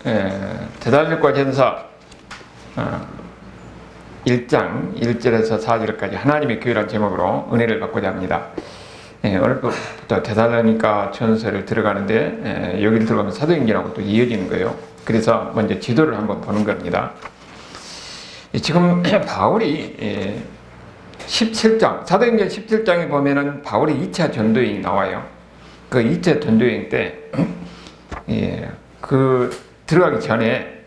데살로니가 전서 1장 1절에서 4절까지 하나님의 교회라는 제목으로 은혜를 받고자 합니다. 오늘부터 데살로니가 전서를 들어가는데 여기를 들어가면 사도행전하고 또 이어지는 거예요. 그래서 먼저 지도를 한번 보는 겁니다. 지금 바울이 17장, 사도행전 17장에 보면은 바울이 2차 전도여행이 나와요. 그 2차 전도여행 때, 들어가기 전에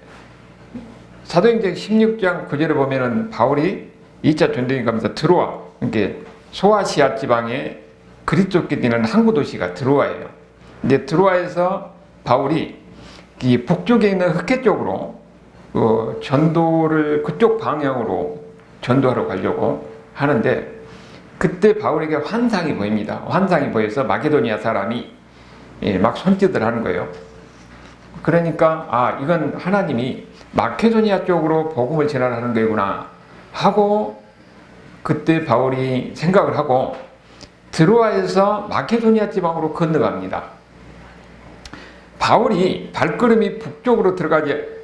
사도행전 16장 9절에 보면은 바울이 2차 전도여행 가면서 드로아, 그러니까 소아시아 지방에 그리스도께 되는 항구 도시가 드로아예요. 이제 드로아에서 바울이 이 북쪽에 있는 흑해 쪽으로 전도를 그쪽 방향으로 전도하러 가려고 하는데 그때 바울에게 환상이 보입니다. 환상이 보여서 마게도니아 사람이 막 손짓을 하는 거예요. 그러니까 이건 하나님이 마케도니아 쪽으로 복음을 전하는 거구나 하고 그때 바울이 생각을 하고 드로아에서 마케도니아 지방으로 건너갑니다. 바울이 발걸음이 북쪽으로 들어가지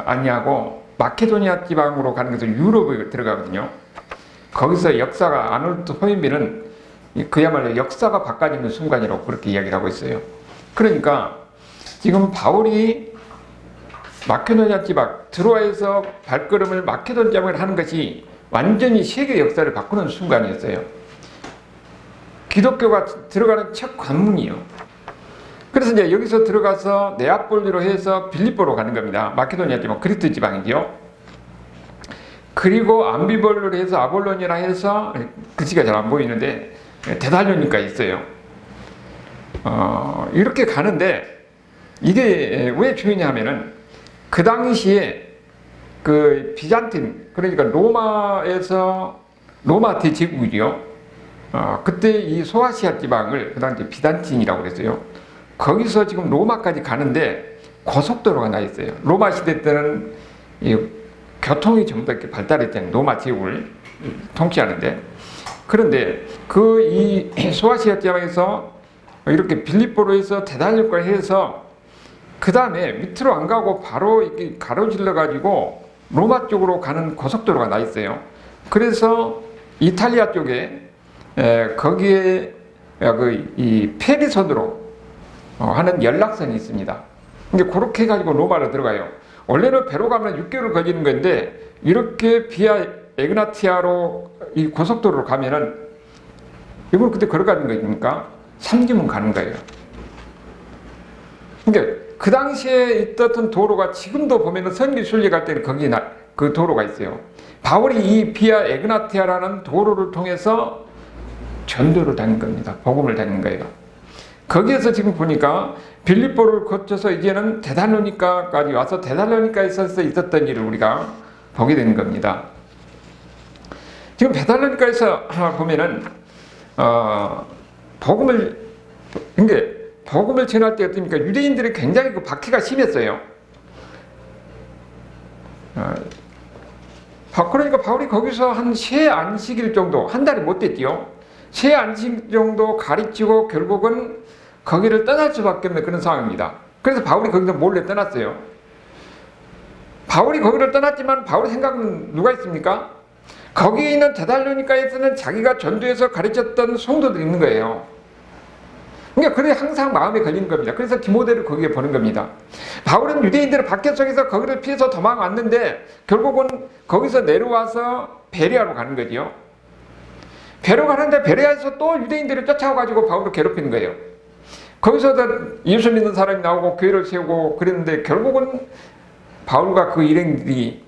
아니하고 마케도니아 지방으로 가는 것은 유럽에 들어가거든요. 거기서 역사가 아놀드 호인비는 그야말로 역사가 바꿔지는 순간이라고 그렇게 이야기를 하고 있어요. 그러니까 지금 바울이 마케도니아 지방 드로아에서 발걸음을 마케도니아 지방을 하는 것이 완전히 세계 역사를 바꾸는 순간이었어요. 기독교가 들어가는 첫 관문이요. 그래서 이제 여기서 들어가서 네아폴리로 해서 빌립보로 가는 겁니다. 마케도니아 지방 그리스 지방이죠. 그리고 암비볼로로 해서 아볼로니라 해서 글씨가 잘 안 보이는데 데살로니가 있어요. 이렇게 가는데 이게 왜 중요냐 하면은 그 당시에 그 비잔틴 그러니까 로마에서 로마 대제국이요. 그때 이 소아시아 지방을 그 당시 비잔틴이라고 그랬어요. 거기서 지금 로마까지 가는데 고속도로가 나 있어요. 로마 시대 때는 이 교통이 전부 다 이렇게 발달했잖아요. 로마 지역을 통치하는데. 그런데 이 소아시아 지방에서 이렇게 빌립보로 해서 데살로니가 해서 그 다음에 밑으로 안 가고 바로 이렇게 가로질러 가지고 로마 쪽으로 가는 고속도로가 나 있어요. 그래서 이탈리아 쪽에 거기에 이 페리선으로 하는 연락선이 있습니다. 근데 그렇게 해가지고 로마로 들어가요. 원래는 배로 가면 6개월 걸리는 건데 이렇게 비아 에그나티아로 이 고속도로로 가면은 이걸 그때 걸어가는 거니까 3주면 가는 거예요. 그러니까 그 당시에 있었던 도로가 지금도 보면은 선교 순례 갈 때는 거기 그 도로가 있어요. 바울이 이 비아 에그나티아라는 도로를 통해서 전도를 다닌 겁니다. 복음을 다닌 거예요. 거기에서 지금 보니까 빌립보를 거쳐서 이제는 데살로니가까지 와서 데살로니가에서 있었던 일을 우리가 보게 되는 겁니다. 지금 데살로니가에서 보면은 복음을 전할 때 어떻습니까? 유대인들이 굉장히 그 박해가 심했어요. 그러니까 바울이 거기서 한 세 안식일 정도, 한 달이 못 됐지요. 세 안식 정도 가르치고 결국은 거기를 떠날 수밖에 없는 그런 상황입니다. 그래서 바울이 거기서 몰래 떠났어요. 바울이 거기를 떠났지만 바울의 생각은 누가 있습니까? 거기에 있는 데살로니가에서는 자기가 전도해서 가르쳤던 성도들이 있는 거예요. 그러니까 그게 항상 마음에 걸리는 겁니다. 그래서 디모데를 거기에 보는 겁니다. 바울은 유대인들의 박해 속에서 거기를 피해서 도망왔는데 결국은 거기서 내려와서 베레아로 가는 거지요. 베레아 가는데 베레아에서 또 유대인들을 쫓아와가지고 바울을 괴롭히는 거예요. 거기서 예수 믿는 사람이 나오고 교회를 세우고 그랬는데 결국은 바울과 그 일행들이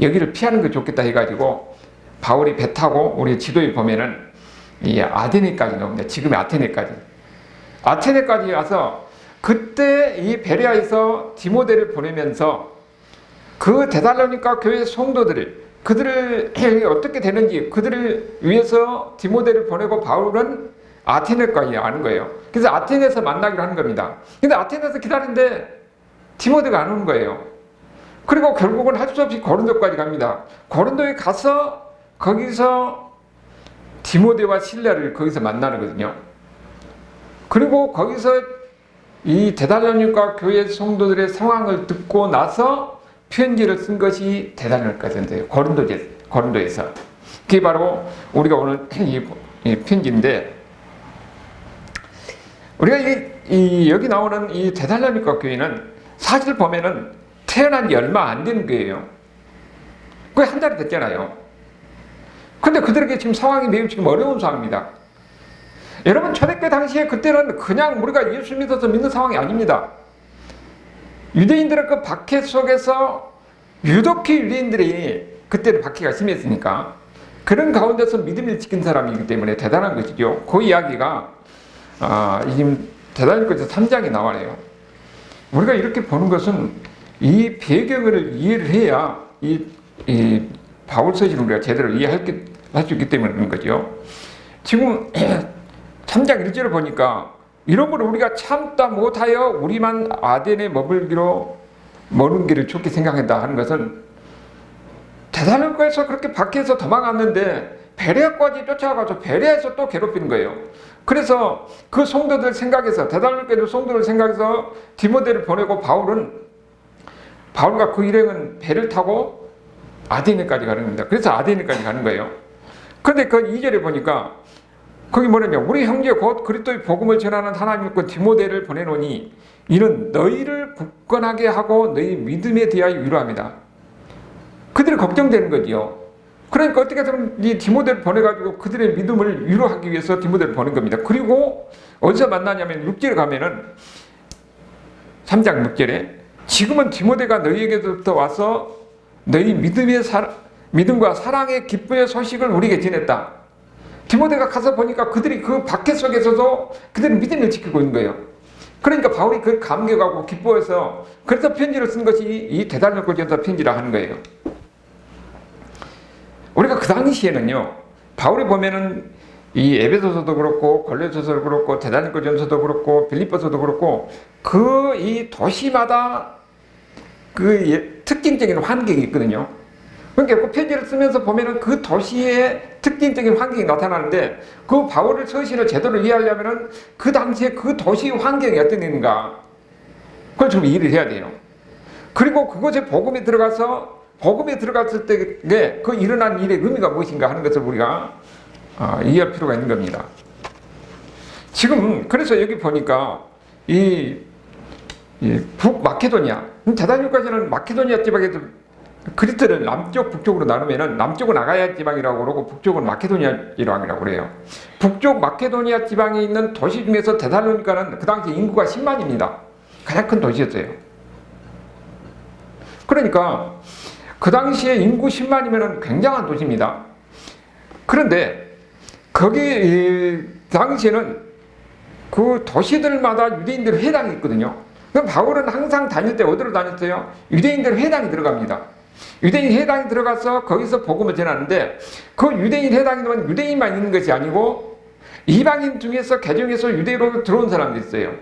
여기를 피하는 게 좋겠다 해가지고 바울이 배 타고 우리 지도에 보면은 이 아테네까지 나옵니다. 지금의 아테네까지 와서 그때 이 베레아에서 디모데를 보내면서 그 데살로니가 교회 성도들을 그들을 어떻게 되는지 그들을 위해서 디모데를 보내고 바울은 아테네까지 가는 거예요. 그래서 아테네에서 만나기로 하는 겁니다. 근데 아테네에서 기다리는데 디모데가 안 오는 거예요. 그리고 결국은 할 수 없이 고린도까지 갑니다. 고린도에 가서 거기서 디모데와 실라를 거기서 만나는 거거든요. 그리고 거기서 이 데살로니가 교회 성도들의 상황을 듣고 나서 편지를 쓴 것이 데살로니가전서예요. 고린도에서. 그게 바로 우리가 오늘 이 편지인데, 우리가 여기 나오는 이 데살로니가 교회는 사실 보면은 태어난 지 얼마 안 되는 교회예요. 거의 한 달이 됐잖아요. 근데 그들에게 지금 상황이 매우 지금 어려운 상황입니다. 여러분, 초대교회 당시에 그때는 그냥 우리가 예수 믿어서 믿는 상황이 아닙니다. 유대인들의 그 박해 속에서 유독히 유대인들이 그때는 박해가 심했으니까 그런 가운데서 믿음을 지킨 사람이기 때문에 대단한 것이죠. 그 이야기가 지금 데살로니가서 3장에 나와요. 우리가 이렇게 보는 것은 이 배경을 이해를 해야 이 바울 서신을 우리가 제대로 이해할 수 있기 때문에 그런 거죠. 지금 3장 1절을 보니까 이러므로 우리가 참다 못하여 우리만 아덴에 머는 길을 좋게 생각한다 하는 것은 데살로니가에서 그렇게 박해해서 도망갔는데 베레아까지 쫓아가서 베레아에서 또 괴롭히는 거예요. 그래서 그 성도들 생각해서, 데살로니가 성도들 생각해서 디모데를 보내고 바울과 그 일행은 배를 타고 아데네까지 가는 겁니다. 그래서 아데네까지 가는 거예요. 그런데 그 2절에 보니까 거기 뭐냐면 우리 형제 곧 그리스도의 복음을 전하는 하나님의 그 디모데를 보내노니 이는 너희를 굳건하게 하고 너희 믿음에 대하여 위로합니다. 그들이 걱정되는 거지요. 그러니까 어떻게 하면 이 디모데를 보내가지고 그들의 믿음을 위로하기 위해서 디모데를 보낸 겁니다. 그리고 어디서 만나냐면 6절에 가면은 3장 6절에 지금은 디모데가 너희에게부터 와서 너희 믿음과 사랑의 기쁨의 소식을 우리에게 전했다. 디모데가 가서 보니까 그들이 그 박해 속에서도 그들은 믿음을 지키고 있는 거예요. 그러니까 바울이 그 감격하고 기뻐해서 그래서 편지를 쓴 것이 이 데살로니가전서 편지라 하는 거예요. 우리가 그 당시에는요, 바울이 보면은 이 에베소서도 그렇고 골로새서도 그렇고 데살로니가전서도 그렇고 빌립보서도 그렇고 그 이 도시마다 그 특징적인 환경이 있거든요. 그러니까 그 편지를 쓰면서 보면은 그 도시의 특징적인 환경이 나타나는데 그 바울의 서신을 제대로 이해하려면은 그 당시에 그 도시의 환경이 어땠는가 그걸 좀 이해를 해야 돼요. 그리고 그것에 복음에 들어갔을 때 그 일어난 일의 의미가 무엇인가 하는 것을 우리가 이해할 필요가 있는 겁니다. 지금 그래서 여기 보니까 이 북마케도니아, 데살로니가서는 마케도니아 지방에서 그리스를 남쪽 북쪽으로 나누면은 남쪽은 아가야 지방이라고 그러고 북쪽은 마케도니아 지방이라고 그래요. 북쪽 마케도니아 지방에 있는 도시 중에서 데살로니가는 그 당시 인구가 10만입니다. 가장 큰 도시였어요. 그러니까 그 당시에 인구 10만이면 굉장한 도시입니다. 그런데 거기 당시에는 그 도시들마다 유대인들 회당이 있거든요. 그럼 바울은 항상 다닐 때 어디로 다녔어요? 유대인들 회당이 들어갑니다. 유대인 회당이 들어가서 거기서 복음을 전하는데 그 유대인 회당이면 유대인만 있는 것이 아니고 이방인 중에서 개종해서 유대로 들어온 사람들이 있어요.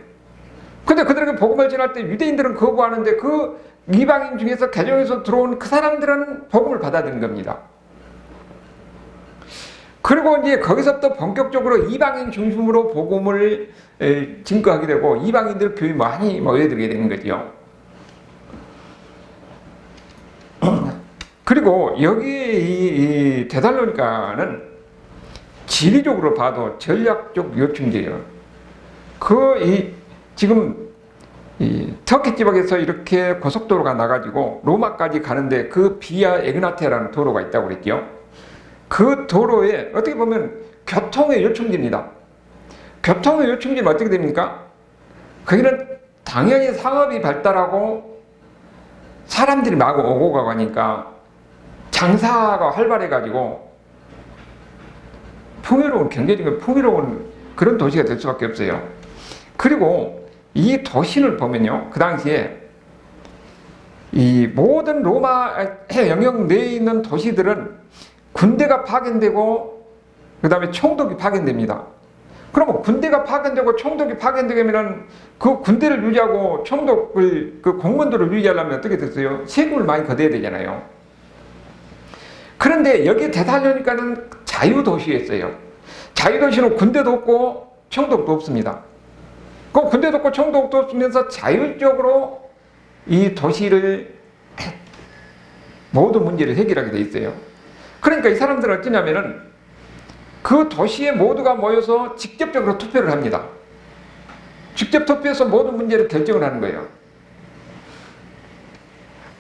근데 그들에게 복음을 전할 때 유대인들은 거부하는데 그 이방인 중에서 개종해서 들어온 그 사람들은 복음을 받아들이는 겁니다. 그리고 이제 거기서부터 본격적으로 이방인 중심으로 복음을 증거하게 되고 이방인들 교회 많이 모여들게 되는 거죠. 그리고 여기 이 데살로니가는 지리적으로 봐도 전략적 요충지예요. 지금 터키 지방에서 이렇게 고속도로가 나가지고 로마까지 가는데 그 비아 에그나테라는 도로가 있다고 그랬죠. 그 도로에 어떻게 보면 교통의 요충지입니다. 교통의 요충지는 어떻게 됩니까? 거기는 당연히 상업이 발달하고 사람들이 마구 오고 가고 하니까 장사가 활발해가지고 경제적으로 풍요로운 그런 도시가 될 수밖에 없어요. 그리고 이 도시를 보면요, 그 당시에 이 모든 로마 영역 내에 있는 도시들은 군대가 파견되고 그 다음에 총독이 파견됩니다. 그러면 군대가 파견되고 총독이 파견되면 그 군대를 유지하고 총독을 그 공무원들을 유지하려면 어떻게 됐어요? 세금을 많이 걷어야 되잖아요. 그런데 여기 데살로니가는 자유도시였어요. 자유도시는 군대도 없고 총독도 없습니다. 그 군대도 없고 총도 없으면서 자율적으로 이 도시를 모든 문제를 해결하게 돼 있어요. 그러니까 이 사람들은 어쩌냐면은 그 도시에 모두가 모여서 직접적으로 투표를 합니다. 직접 투표해서 모든 문제를 결정을 하는 거예요.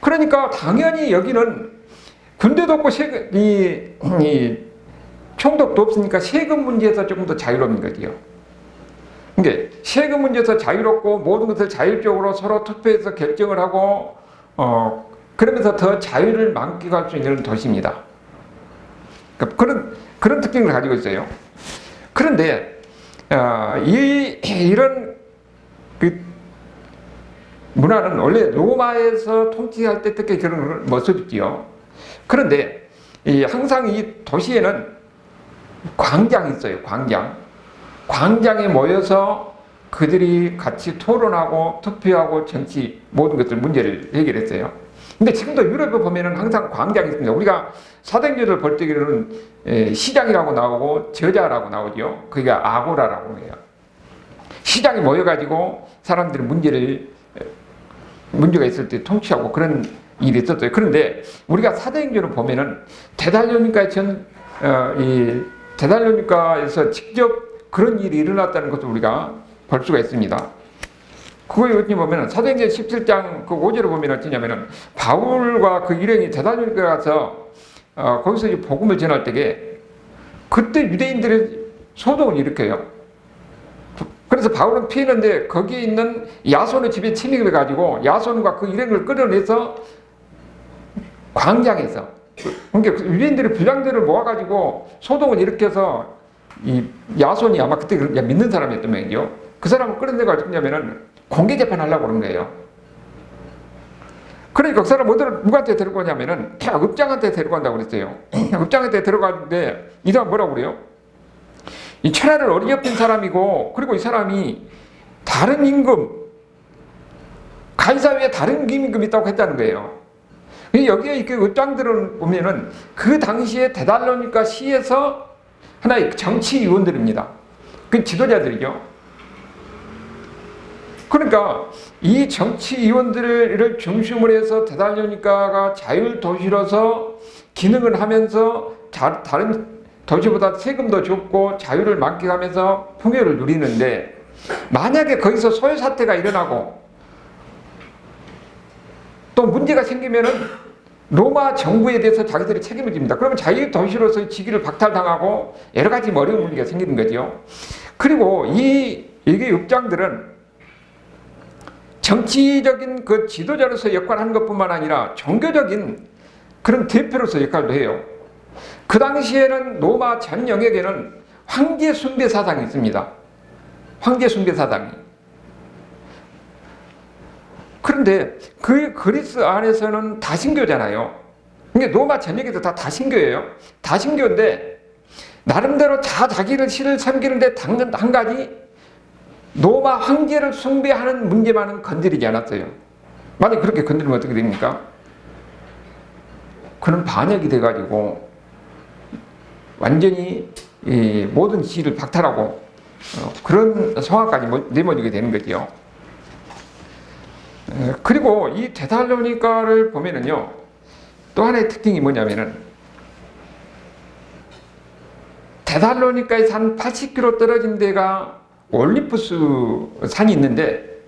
그러니까 당연히 여기는 군대도 없고 총독도 없으니까 세금 문제에서 조금 더 자유로운 거지요. 그러니까 세금 문제에서 자유롭고 모든 것을 자율적으로 서로 투표해서 결정을 하고 그러면서 더 자유를 만끽할 수 있는 도시입니다. 그러니까 그런 특징을 가지고 있어요. 그런데 이런 그 문화는 원래 로마에서 통치할 때 특히 그런 모습이지요. 그런데 항상 이 도시에는 광장이 있어요. 광장에 모여서 그들이 같이 토론하고 투표하고 정치 모든 것들 문제를 해결했어요. 근데 지금도 유럽에 보면은 항상 광장이 있습니다. 우리가 사도행전을 볼 때는 시장이라고 나오고 저자라고 나오죠. 그게 아고라라고 해요. 시장에 모여가지고 사람들이 문제가 있을 때 통치하고 그런 일이 있었어요. 그런데 우리가 사도행전을 보면은 데살로니가에서 직접 그런 일이 일어났다는 것을 우리가 볼 수가 있습니다. 그거에 어찌 보면은 사도행전 17장 그 5절을 보면 어찌냐면은 바울과 그 일행이 데살로니가 가서 거기서 이제 복음을 전할 때에 그때 유대인들의 소동을 일으켜요. 그래서 바울은 피했는데 거기에 있는 야손의 집에 침입해 가지고 야손과 그 일행을 끌어내서 광장에서 그러니까 유대인들이 불량들을 모아가지고 소동을 일으켜서 이 야손이 아마 그때 믿는 사람이었던 모양이죠. 그 사람을 끌어내가 어떻게 하냐면은 공개 재판하려고 그런 거예요. 그러니까 그 사람 누구한테 데리고 가냐면은 읍장한테 데리고 간다고 그랬어요. 읍장한테 데려가는데 이 사람 뭐라고 그래요? 이 천하를 어리석은 사람이고 그리고 이 사람이 다른 임금 가이사 위에 다른 임금이 있다고 했다는 거예요. 여기에 그 읍장들을 보면은 그 당시에 데살로니가 시에서 하나의 정치위원들입니다. 그 지도자들이죠. 그러니까 이 정치위원들을 중심으로 해서 데살로니가가 자율도시로서 기능을 하면서 다른 도시보다 세금도 적고 자유를 만끽하면서 풍요를 누리는데 만약에 거기서 소요사태가 일어나고 또 문제가 생기면은 로마 정부에 대해서 자기들이 책임을 집니다. 그러면 자유도시로서의 직위를 박탈당하고 여러 가지 어려운 문제가 생기는 거죠. 그리고 이게 읍장들은 정치적인 그 지도자로서 역할을 하는 것뿐만 아니라 종교적인 그런 대표로서 역할도 해요. 그 당시에는 로마 전 영역에는 황제 숭배 사상이 있습니다. 황제 숭배 사상이. 그런데 그 그리스 안에서는 다신교잖아요. 이게 로마 전역에도 다 다신교예요. 다신교인데 나름대로 자기를 신을 섬기는데 한 가지 로마 황제를 숭배하는 문제만은 건드리지 않았어요. 만약 그렇게 건드리면 어떻게 됩니까? 그는 반역이 돼가지고 완전히 모든 지위를 박탈하고 그런 상황까지 내몰리게 되는 거죠. 그리고 이 데살로니가를 보면은요, 또 하나의 특징이 뭐냐면은 데살로니가에서 한 80km 떨어진 데가 올림푸스 산이 있는데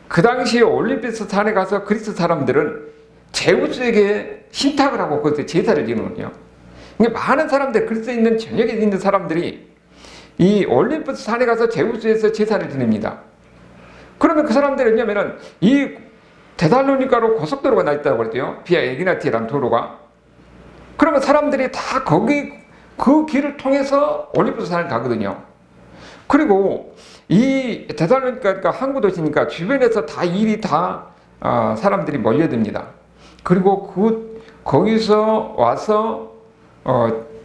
그 당시에 올림푸스 산에 가서 그리스 사람들은 제우스에게 신탁을 하고 거기서 제사를 지내는군요. 그러니까 많은 사람들, 그리스에 있는 전역에 있는 사람들이 이 올림푸스 산에 가서 제우스에서 제사를 지냅니다. 그러면 그 사람들이 뭐냐면은 이 데살로니가로 고속도로가 나 있다고 그랬대요. 비아 에기나티라는 도로가. 그러면 사람들이 다 거기 그 길을 통해서 올림푸스 산을 가거든요. 그리고 이 데살로니가가 항구 도시니까 주변에서 다 일이 다 사람들이 몰려듭니다. 그리고 거기서 와서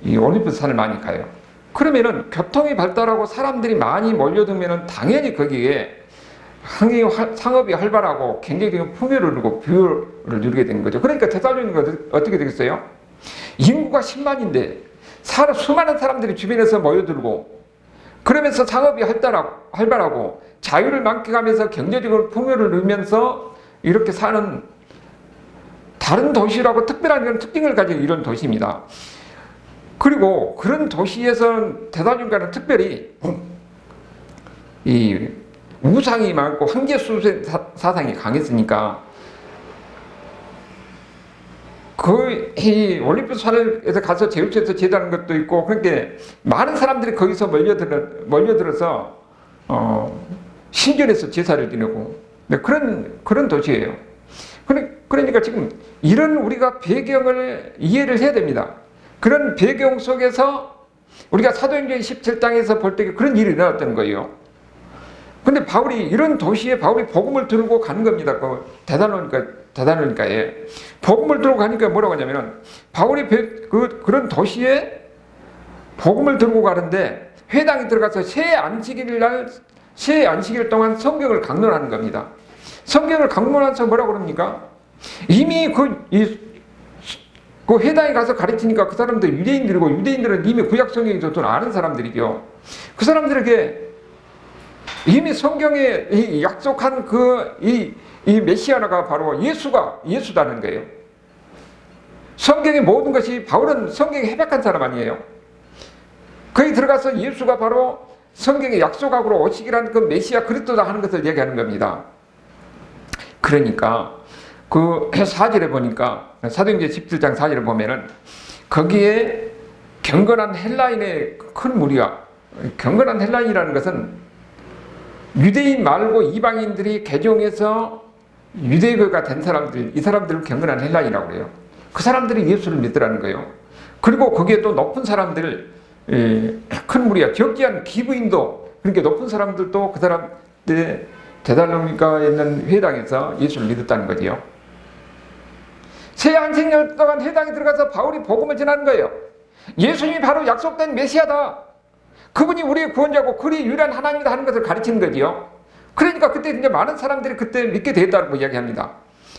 이 올림푸스 산을 많이 가요. 그러면은 교통이 발달하고 사람들이 많이 몰려들면은 당연히 거기에 상업이 활발하고 굉장히 풍요를 누리고 부유를 누리게 되는 거죠. 그러니까 데살로니가가 어떻게 되겠어요? 인구가 10만인데 수많은 사람들이 주변에서 모여들고 그러면서 상업이 활발하고 자유를 만끽하면서 경제적으로 풍요를 누리면서 이렇게 사는 다른 도시라고 특별한 그런 특징을 가진 이런 도시입니다. 그리고 그런 도시에서는 대다수인가는 특별히 이 우상이 많고 황제수세 사상이 강했으니까 이 올림푸스 산에서 가서 제우스에서 제대하는 것도 있고, 그러니까 많은 사람들이 거기서 몰려들어서 신전에서 제사를 지내고 그런 도시예요. 그러니까 지금 이런 우리가 배경을 이해를 해야 됩니다. 그런 배경 속에서 우리가 사도행전 17장에서 볼 때 그런 일이 일어났던 거예요. 근데 바울이 이런 도시에 복음을 들고 가는 겁니다. 그 대단하니까에 복음을 들고 가니까 뭐라고 하냐면은 바울이 그런 도시에 복음을 들고 가는데 회당에 들어가서 새 안식일 동안 성경을 강론하는 겁니다. 성경을 강론하면서 뭐라고 그럽니까? 이미 그 회당에 가서 가르치니까 그 사람들 유대인들이고, 유대인들은 이미 구약 성경이 좀 아는 사람들이죠. 그 사람들에게 이미 성경에 약속한 이 메시아가 바로 예수다는 거예요. 성경의 모든 것이, 바울은 성경에 해박한 사람 아니에요. 거기 들어가서 예수가 바로 성경의 약속하고 오시기라는 그 메시아 그리스도다 하는 것을 얘기하는 겁니다. 그러니까 그 4절에 보니까, 사도행전 17장 4절에 보면은 거기에 경건한 헬라인의 큰 무리가, 경건한 헬라인이라는 것은 유대인 말고 이방인들이 개종해서 유대교가 된 사람들, 이 사람들을 경건한 헬라인이라고 그래요. 그 사람들이 예수를 믿더라는 거예요. 그리고 거기에 또 높은 사람들, 큰 무리야, 적지 않은 기브인도, 그러니까 높은 사람들도 그 사람들 데살로니가에 있는 회당에서 예수를 믿었다는 거지요. 새 안식년 동안 회당에 들어가서 바울이 복음을 전하는 거예요. 예수님이 바로 약속된 메시아다. 그분이 우리의 구원자고 그리 유일한 하나님이다 하는 것을 가르치는 거지요. 그러니까 그때 이제 많은 사람들이 그때 믿게 되었다고 이야기합니다.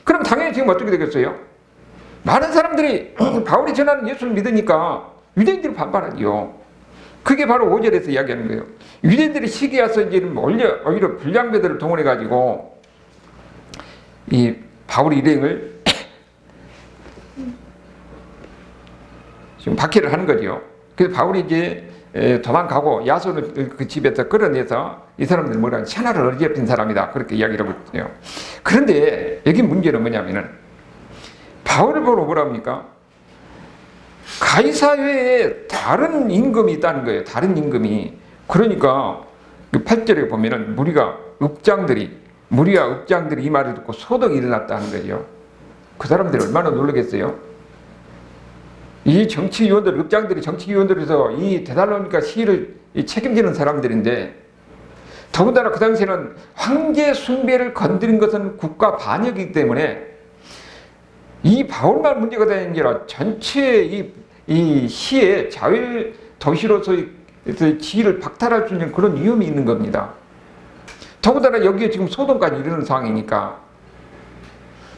그럼 당연히 지금 어떻게 되겠어요? 많은 사람들이 바울이 전하는 예수를 믿으니까 유대인들이 반발하지요. 그게 바로 5절에서 이야기하는 거예요. 유대인들이 시기에 와서 이제 오히려 불량배들을 동원해가지고 이 바울 일행을 지금 박해를 하는 거죠. 그래서 바울이 이제 도망가고 야손을 그 집에서 끌어내서 이 사람들은 뭐라 천하를 어지럽힌 사람이다 그렇게 이야기를 하고 있어요. 그런데 여기 문제는 뭐냐면은 바울을 보러 뭐라 합니까? 가이사 외에 다른 임금이 있다는 거예요. 다른 임금이. 그러니까 8절에 보면은 무리와 읍장들이 이 말을 듣고 소동이 일어났다는 거죠. 그 사람들이 얼마나 놀라겠어요? 이 정치위원들, 읍장들이 정치위원들에서 이 데살로니가 시위를 책임지는 사람들인데, 더군다나 그 당시에는 황제 숭배를 건드린 것은 국가 반역이기 때문에 이 바울만 문제가 되는 게 아니라 전체 이 시의 자율 도시로서의 지위를 박탈할 수 있는 그런 위험이 있는 겁니다. 더군다나 여기에 지금 소동까지 이르는 상황이니까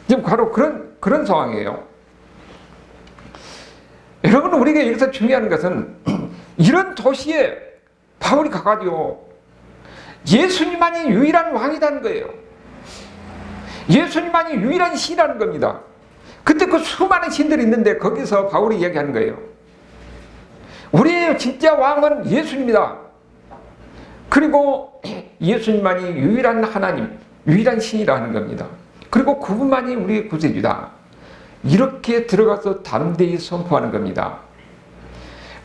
지금 바로 그런 상황이에요. 여러분, 우리가 여기서 중요한 것은 이런 도시에 바울이 가가지고 예수님만이 유일한 왕이라는 거예요. 예수님만이 유일한 신이라는 겁니다. 그때 그 수많은 신들이 있는데 거기서 바울이 이야기하는 거예요. 우리의 진짜 왕은 예수님이다. 그리고 예수님만이 유일한 하나님, 유일한 신이라 하는 겁니다. 그리고 그분만이 우리의 구세주다. 이렇게 들어가서 담대히 선포하는 겁니다.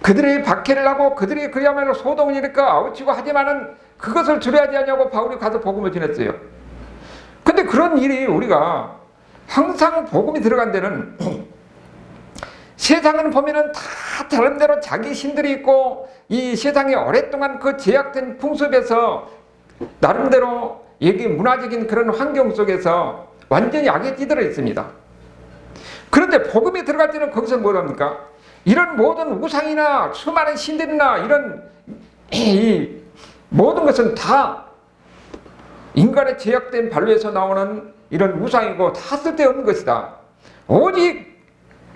그들의 박해를 하고 그들이 그야말로 소동을 일으켜 아우치고 하지만은 그것을 두려워하지 않냐고 바울이 가서 복음을 전했어요. 근데 그런 일이 우리가 항상 복음이 들어간 데는 세상은 보면은 다 다른대로 자기 신들이 있고 이 세상에 오랫동안 그 제약된 풍습에서 나름대로 여기 문화적인 그런 환경 속에서 완전히 악에 찌들어 있습니다. 그런데 복음이 들어갈 때는 거기서 뭐랍니까? 이런 모든 우상이나 수많은 신들이나 이런 이 모든 것은 다 인간의 제약된 발로에서 나오는 이런 우상이고 다 쓸데없는 것이다. 오직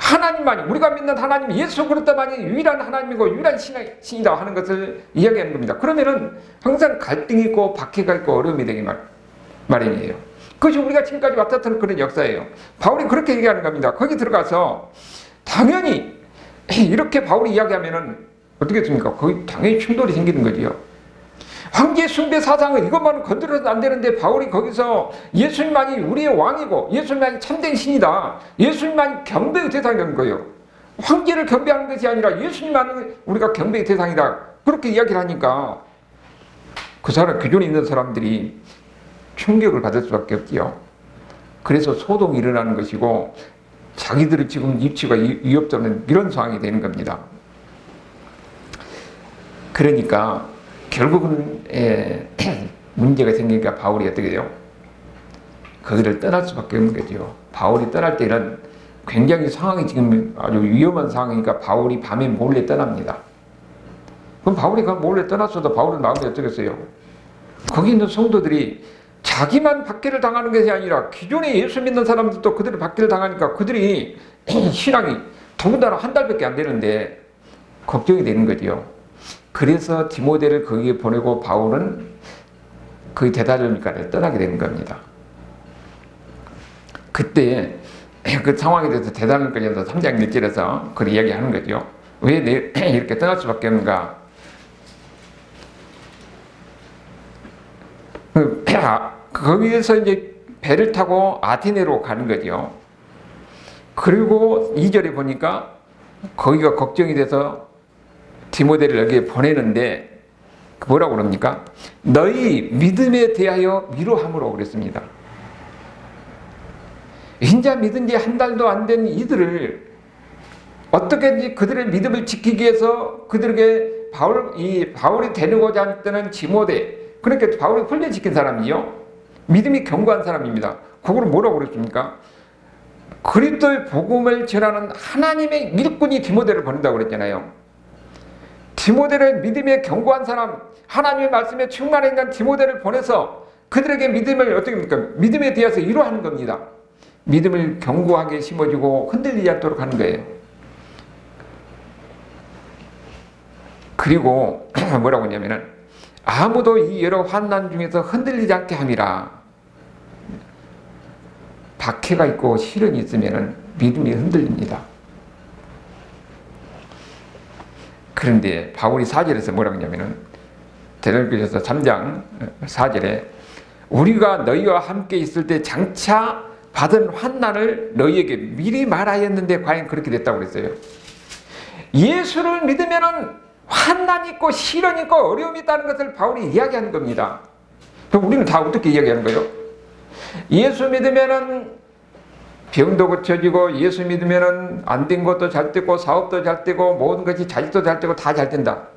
하나님만이, 우리가 믿는 하나님 예수 그리스도만이 유일한 하나님이고 유일한 신이다 하는 것을 이야기하는 겁니다. 그러면은 항상 갈등이 있고 박해가 있고 어려움이 되기 마련이에요. 그것이 우리가 지금까지 왔던 그런 역사예요. 바울이 그렇게 얘기하는 겁니다. 거기 들어가서 당연히 이렇게 바울이 이야기하면은 어떻게 됩니까? 거기 당연히 충돌이 생기는 거지요. 황제 숭배 사상은 이것만은 건드려도 안 되는데 바울이 거기서 예수님만이 우리의 왕이고 예수님만이 참된 신이다, 예수님만이 경배의 대상인 거예요. 황제를 경배하는 것이 아니라 예수님만이 우리가 경배의 대상이다, 그렇게 이야기를 하니까 그 사람, 기존에 있는 사람들이 충격을 받을 수밖에 없지요. 그래서 소동이 일어나는 것이고 자기들이 지금 입지가 위협되는 이런 상황이 되는 겁니다. 그러니까 결국은 문제가 생기니까 바울이 어떻게 돼요? 거기를 떠날 수밖에 없는 거죠. 바울이 떠날 때는 굉장히 상황이 지금 아주 위험한 상황이니까 바울이 밤에 몰래 떠납니다. 그럼 바울이 몰래 떠났어도 바울은 마음이 어쩌겠어요? 거기 있는 성도들이 자기만 박해를 당하는 것이 아니라 기존에 예수 믿는 사람들도 그들이 박해를 당하니까 그들이 신앙이 더군다나 한 달밖에 안 되는데 걱정이 되는 거죠. 그래서 디모데를 거기에 보내고 바울은 그 데살로니가를 떠나게 되는 겁니다. 그때 그 상황에 대해서 데살로니가서 3장 1절에서 그걸 이야기하는 거죠. 왜 이렇게 떠날 수밖에 없는가? 거기에서 이제 배를 타고 아테네로 가는 거죠. 그리고 2절에 보니까 거기가 걱정이 돼서 디모데를 여기에 보내는데 뭐라고 그럽니까? 너희 믿음에 대하여 위로함으로 그랬습니다. 인자 믿은 지 한 달도 안 된 이들을 어떻게든지 그들의 믿음을 지키기 위해서 그들에게 바울이 데리고자 했던 디모데, 그러니까 바울이 훈련시킨 사람이요, 믿음이 견고한 사람입니다. 그걸 뭐라고 그랬습니까? 그리스도의 복음을 전하는 하나님의 일꾼이 디모데를 보낸다고 그랬잖아요. 디모데를 믿음에 견고한 사람, 하나님의 말씀에 충만한 디모데를 보내서 그들에게 믿음을 어떻게 합니까? 믿음에 대해서 위로하는 겁니다. 믿음을 견고하게 심어주고 흔들리지 않도록 하는 거예요. 그리고 뭐라고 하냐면은 아무도 이 여러 환난 중에서 흔들리지 않게 함이라. 박해가 있고 시련이 있으면은 믿음이 흔들립니다. 그런데 바울이 4절에서 뭐라고 하냐면은 데살로니가서 3장 4절에 우리가 너희와 함께 있을 때 장차 받은 환난을 너희에게 미리 말하였는데 과연 그렇게 됐다고 그랬어요. 예수를 믿으면은 환난이 있고 시련이 있고 어려움이 있다는 것을 바울이 이야기하는 겁니다. 그럼 우리는 다 어떻게 이야기하는 거예요? 예수 믿으면은 병도 고쳐지고, 예수 믿으면은 안 된 것도 잘 되고, 사업도 잘 되고, 모든 것이 자식도 잘 되고 다 잘 된다.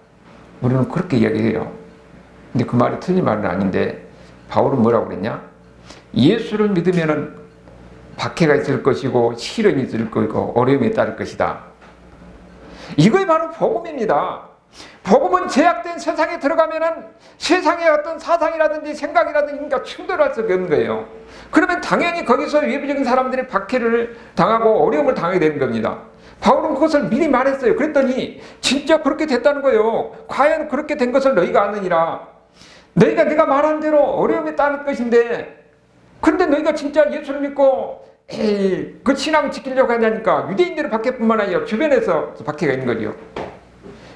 우리는 그렇게 이야기해요. 근데 그 말이 틀린 말은 아닌데 바울은 뭐라고 그랬냐? 예수를 믿으면은 박해가 있을 것이고 시련이 있을 것이고 어려움이 따를 것이다. 이거이 바로 복음입니다. 복음은 제약된 세상에 들어가면은 세상의 어떤 사상이라든지 생각이라든지 충돌할 수가 없는 거예요. 그러면 당연히 거기서 외부적인 사람들이 박해를 당하고 어려움을 당하게 되는 겁니다. 바울은 그것을 미리 말했어요. 그랬더니 진짜 그렇게 됐다는 거예요. 과연 그렇게 된 것을 너희가 아느니라. 너희가 네가 말한 대로 어려움이 따를 것인데, 그런데 너희가 진짜 예수를 믿고 그 신앙을 지키려고 하냐니까 유대인들의 박해뿐만 아니라 주변에서 박해가 있는 거죠.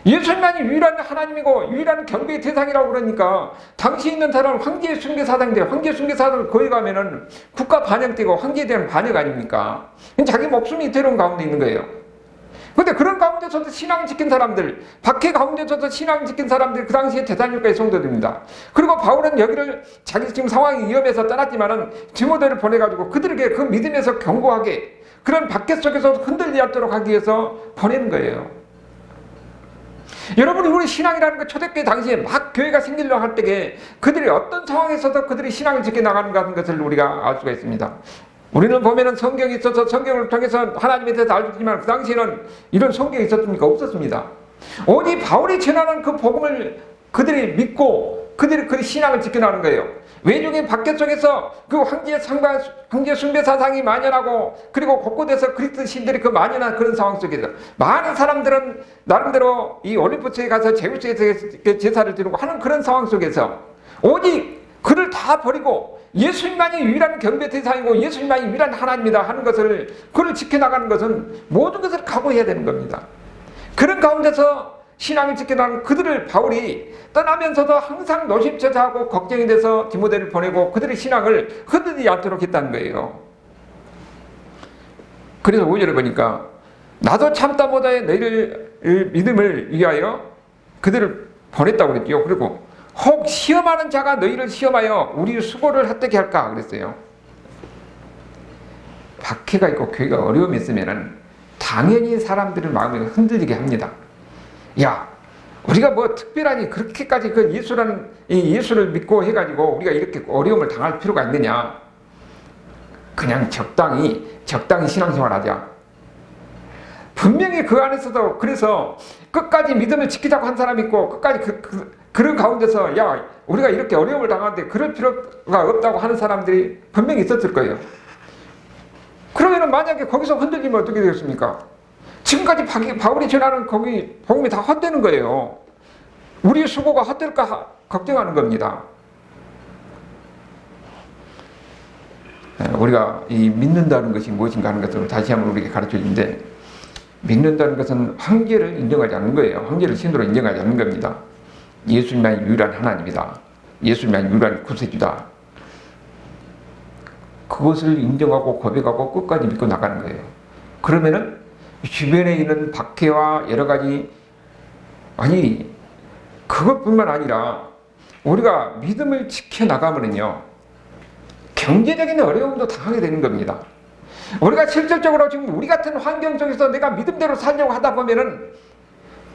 예수님만이 유일한 하나님이고 유일한 경배의 대상이라고 그러니까 당시 있는 사람은 황제의 숭배 사상인데, 황제 숭배 사상을 거기 가면은 국가 반역되고 황제에 대한 반역 아닙니까? 자기 목숨이 괴로운 가운데 있는 거예요. 그런데 그런 가운데서도 신앙을 지킨 사람들, 박해 가운데서도 신앙을 지킨 사람들이 그 당시에 데살로니가의 성도들입니다. 그리고 바울은 여기를 자기 지금 상황이 위험해서 떠났지만은 디모데를 보내가지고 그들에게 그 믿음에서 견고하게 그런 박해 속에서 흔들리지 않도록 하기 위해서 보내는 거예요. 여러분이 우리 신앙이라는 거 초대교회 당시에 막 교회가 생기려고 할 때에 그들이 어떤 상황에서도 그들이 신앙을 지켜나가는가 하는 것을 우리가 알 수가 있습니다. 우리는 보면은 성경이 있어서 성경을 통해서 하나님에 대해서 알고 있지만 그 당시에는 이런 성경이 있었습니까? 없었습니다. 오직 바울이 전하는 그 복음을 그들이 믿고 그들이 그 신앙을 지켜나가는 거예요. 외국인 밖에 속에서 그 황제 숭배 사상이 만연하고, 그리고 곳곳에서 그리스도 신들이 그 만연한 그런 상황 속에서 많은 사람들은 나름대로 이 올림푸스에 가서 제우스에게 제사를 드리고 하는 그런 상황 속에서 오직 그를 다 버리고 예수님만이 유일한 경배 대상이고 예수님만이 유일한 하나님이다 하는 것을, 그를 지켜나가는 것은 모든 것을 각오해야 되는 겁니다. 그런 가운데서 신앙을 지켜나가는 그들을 바울이 떠나면서도 항상 노심초사하고 걱정이 돼서 디모데를 보내고 그들의 신앙을 흔들리지 않도록 했다는 거예요. 그래서 5절에 보니까 나도 참다 못하여 너희를 믿음을 위하여 그들을 보냈다고 그랬죠. 그리고 혹 시험하는 자가 너희를 시험하여 우리 수고를 헛되게 할까 그랬어요. 박해가 있고 교회가 어려움이 있으면은 당연히 사람들의 마음이 흔들리게 합니다. 야, 우리가 뭐 특별하니 그렇게까지 그 예수라는 이 예수를 믿고 해가지고 우리가 이렇게 어려움을 당할 필요가 있느냐? 그냥 적당히 신앙생활하자. 분명히 그 안에서도 그래서 끝까지 믿음을 지키자고 한 사람이 있고, 끝까지 그런 가운데서 야, 우리가 이렇게 어려움을 당하는데 그럴 필요가 없다고 하는 사람들이 분명히 있었을 거예요. 그러면은 만약에 거기서 흔들리면 어떻게 되겠습니까? 지금까지 바울이 전하는 거기 복음이 다 헛되는 거예요. 우리의 수고가 헛될까 걱정하는 겁니다. 우리가 이 믿는다는 것이 무엇인가 하는 것을 다시 한번 우리에게 가르쳐 주는데, 믿는다는 것은 황제를 인정하지 않는 거예요. 황제를 신으로 인정하지 않는 겁니다. 예수님만이 유일한 하나님이다. 예수님만이 유일한 구세주다. 그것을 인정하고 고백하고 끝까지 믿고 나가는 거예요. 그러면은 주변에 있는 박해와 여러 가지, 아니 그것뿐만 아니라 우리가 믿음을 지켜나가면은요, 경제적인 어려움도 당하게 되는 겁니다. 우리가 실질적으로 지금 우리 같은 환경 속에서 내가 믿음대로 살려고 하다 보면은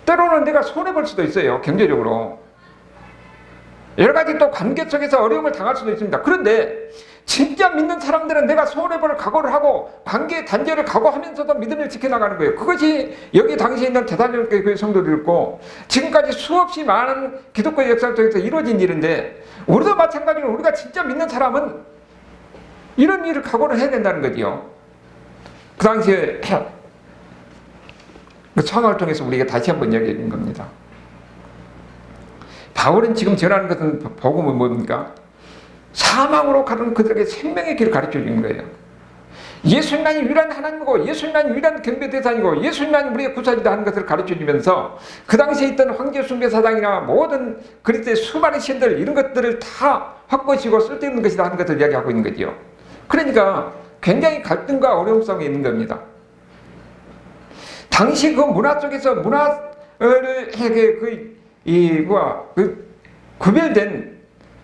때로는 내가 손해볼 수도 있어요. 경제적으로 여러 가지 또 관계 속에서 어려움을 당할 수도 있습니다. 그런데 진짜 믿는 사람들은 내가 손해볼 각오를 하고 관계 단절을 각오하면서도 믿음을 지켜나가는 거예요. 그것이 여기 당시에 있는 대단히 교회 성도들이었고, 지금까지 수없이 많은 기독교 역사 속에서 이루어진 일인데, 우리도 마찬가지로 우리가 진짜 믿는 사람은 이런 일을 각오를 해야 된다는 거지요. 그 당시에 그 상황을 통해서 우리가 다시 한번 이야기해 준 겁니다. 바울은 지금 전하는 것은 복음은 뭡니까? 사망으로 가는 그들에게 생명의 길을 가르쳐 주는 거예요. 예수님만이 유일한 하나님이고 예수님만이 유일한 경배 대상이고 예수님만이 우리의 구사이다 하는 것을 가르쳐 주면서 그 당시에 있던 황제 숭배 사상이나 모든 그리스도의 수많은 신들, 이런 것들을 다 확보시고 쓸데없는 것이다 하는 것을 이야기하고 있는 거죠. 그러니까 굉장히 갈등과 어려움 속에 있는 겁니다. 당시 그 문화 속에서 문화를 구별된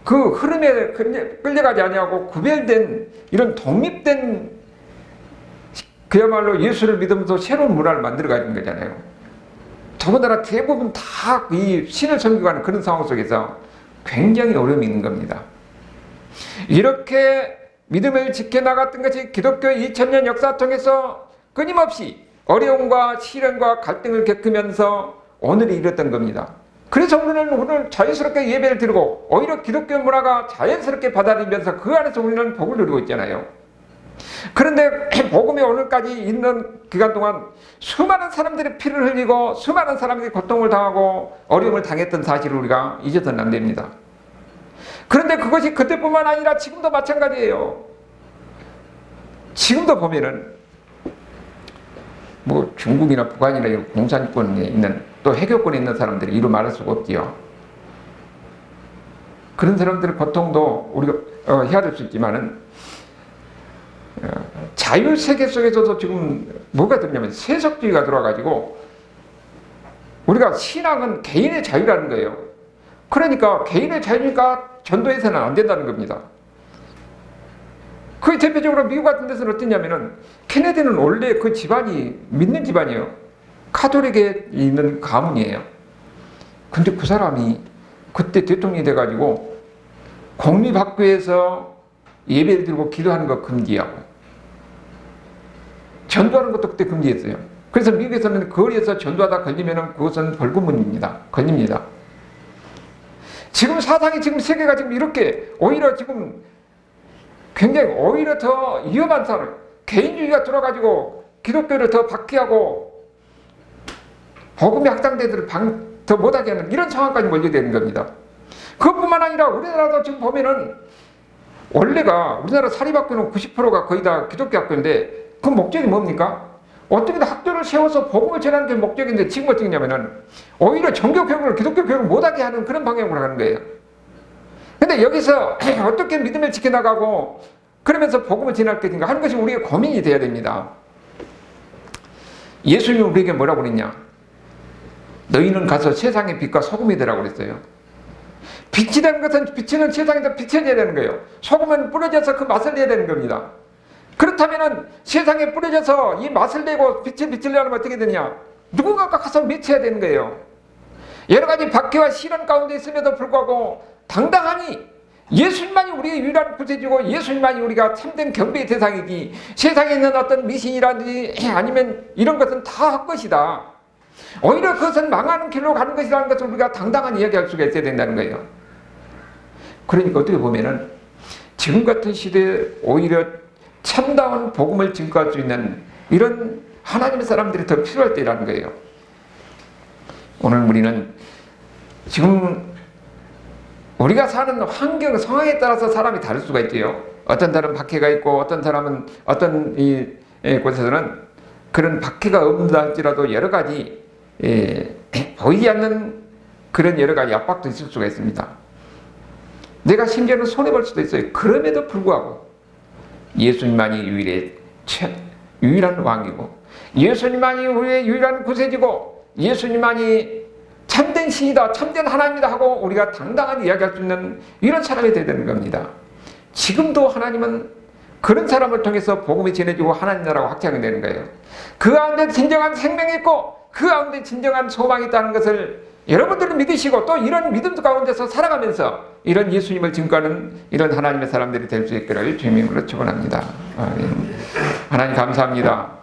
그 흐름에 끌려가지 아니하고 구별된 이런 독립된, 그야말로 예수를 믿으면서 새로운 문화를 만들어가는 거잖아요. 더군다나 대부분 다 이 신을 섬기고 그런 상황 속에서 굉장히 어려움이 있는 겁니다. 이렇게 믿음을 지켜나갔던 것이 기독교의 2000년 역사 통해서 끊임없이 어려움과 시련과 갈등을 겪으면서 오늘이 이뤘던 겁니다. 그래서 우리는 오늘 자연스럽게 예배를 드리고 오히려 기독교 문화가 자연스럽게 받아들이면서 그 안에서 우리는 복을 누리고 있잖아요. 그런데 복음이 오늘까지 있는 기간 동안 수많은 사람들이 피를 흘리고 수많은 사람들이 고통을 당하고 어려움을 당했던 사실을 우리가 잊어서는 안 됩니다. 그런데 그것이 그때뿐만 아니라 지금도 마찬가지예요. 지금도 보면은 뭐 중국이나 북한이나 이런 공산권에 있는, 또 해교권에 있는 사람들이 이루 말할 수가 없지요. 그런 사람들의 고통도 우리가 헤아릴 수 있지만은 자유 세계 속에서도 지금 뭐가 들냐면 세속주의가 들어와가지고, 우리가 신앙은 개인의 자유라는 거예요. 그러니까 개인의 자유니까 전도해서는 안 된다는 겁니다. 그 대표적으로 미국 같은 데서는 어떠냐면은, 케네디는 원래 그 집안이 믿는 집안이에요. 카톨릭에 있는 가문이에요. 근데 그 사람이 그때 대통령이 돼가지고 공립학교에서 예배를 드리고 기도하는 거 금지하고 전도하는 것도 그때 금지했어요. 그래서 미국에서는 거리에서 전도하다 걸리면은 그것은 벌금입니다. 걸립니다. 지금 사상이 지금 세계가 지금 이렇게 오히려 지금 굉장히 오히려 더 위험한 사람, 개인주의가 들어가지고 기독교를 더 박해하고 복음의 확장대들을 더 못하게 하는 이런 상황까지 몰게 되는 겁니다. 그것뿐만 아니라 우리나라도 지금 보면은 원래가 우리나라 사립학교는 90%가 거의 다 기독교 학교인데 그 목적이 뭡니까? 어떻게든 학교를 세워서 복음을 전하는 게 목적인데 지금 어떻게 하냐면은 오히려 종교교육을 기독교 교육을 못하게 하는 그런 방향으로 가는 거예요. 근데 여기서 어떻게 믿음을 지켜나가고 그러면서 복음을 전할 것인가 하는 것이 우리의 고민이 돼야 됩니다. 예수님은 우리에게 뭐라고 그랬냐? 너희는 가서 세상의 빛과 소금이 되라고 그랬어요. 빛이 되는 것은 빛은 세상에서 비춰져야 되는 거예요. 소금은 뿌려져서 그 맛을 내야 되는 겁니다. 그렇다면은 세상에 뿌려져서 이 맛을 내고 빛을 비추려면 어떻게 되냐? 누군가가 가서 미쳐야 되는 거예요. 여러 가지 박해와 시련 가운데 있음에도 불구하고 당당하니 예수님만이 우리의 유일한 구세주고 예수님만이 우리가 참된 경배의 대상이기 세상에 있는 어떤 미신이라든지 아니면 이런 것은 다 할 것이다. 오히려 그것은 망하는 길로 가는 것이라는 것을 우리가 당당한 이야기할 수가 있어야 된다는 거예요. 그러니까 어떻게 보면은 지금 같은 시대에 오히려 참다운 복음을 증거할 수 있는 이런 하나님의 사람들이 더 필요할 때라는 거예요. 오늘 우리는 지금 우리가 사는 환경, 상황에 따라서 사람이 다를 수가 있죠. 어떤 사람은 박해가 있고 어떤 사람은 어떤 곳에서는 그런 박해가 없다 할지라도 여러 가지 보이지 않는 그런 여러 가지 압박도 있을 수가 있습니다. 내가 심지어는 손해볼 수도 있어요. 그럼에도 불구하고 예수님만이 유일한 왕이고 예수님만이 우리의 유일한 구세주고 예수님만이 참된 신이다, 참된 하나님이다 하고 우리가 당당한 이야기할 수 있는 이런 사람이 되야 되는 겁니다. 지금도 하나님은 그런 사람을 통해서 복음이 전해지고 하나님 나라가 확장이 되는 거예요. 그 가운데 진정한 생명이 있고 그 가운데 진정한 소망이 있다는 것을 여러분들은 믿으시고 또 이런 믿음 가운데서 살아가면서 이런 예수님을 증거하는 이런 하나님의 사람들이 될 수 있기를 주님으로 축원합니다. 하나님 감사합니다.